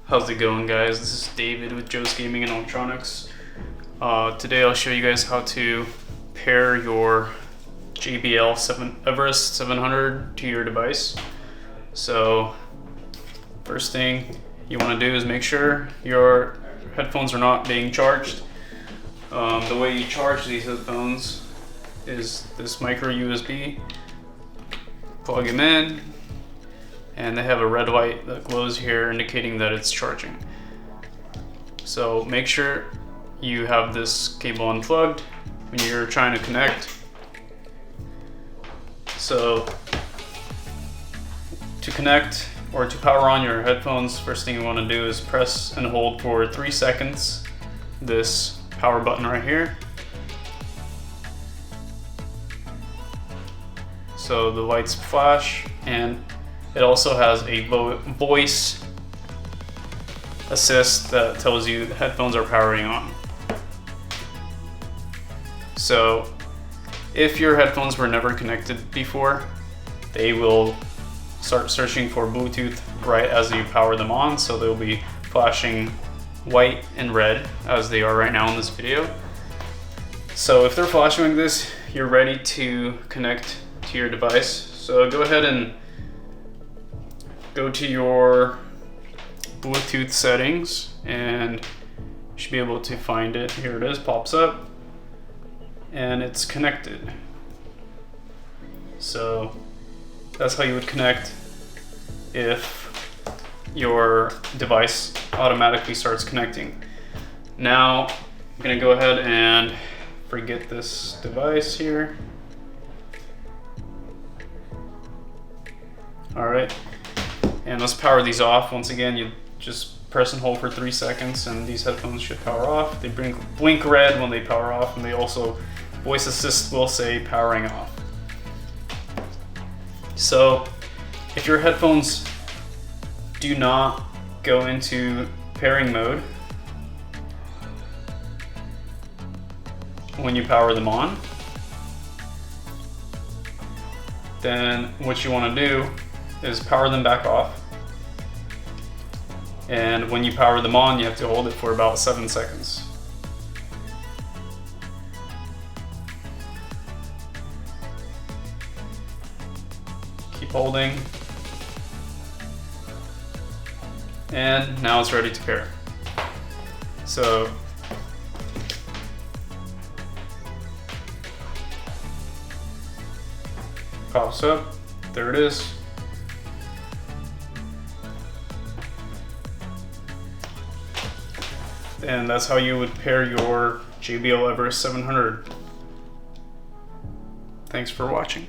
How's it going, guys? This is David with JoesGE Gaming and Electronics. Today I'll show you guys how to pair your JBL Everest 700 to your device. So first thing you want to do is make sure your headphones are not being charged. The way you charge these headphones is this micro USB. Plug them in, and they have a red light that glows here indicating that it's charging. So make sure you have this cable unplugged when you're trying to connect. So to connect or to power on your headphones, first thing you want to do is press and hold for 3 seconds this power button right here. So the lights flash, and it also has a voice assist that tells you the headphones are powering on. So if your headphones were never connected before, they will start searching for Bluetooth right as you power them on. So they'll be flashing white and red as they are right now in this video. So if they're flashing like this, you're ready to connect to your device. So go ahead and go to your Bluetooth settings, and you should be able to find it. Here it is, pops up, and it's connected. So that's how you would connect if your device automatically starts connecting. Now I'm gonna go ahead and forget this device here. All right. And let's power these off. Once again, you just press and hold for 3 seconds and these headphones should power off. They blink red when they power off, and they also, voice assist will say powering off. So if your headphones do not go into pairing mode when you power them on, then what you want to do is power them back off. And when you power them on, you have to hold it for about 7 seconds. Keep holding. And now it's ready to pair. So pops up, there it is. And that's how you would pair your JBL Everest 700. Thanks for watching.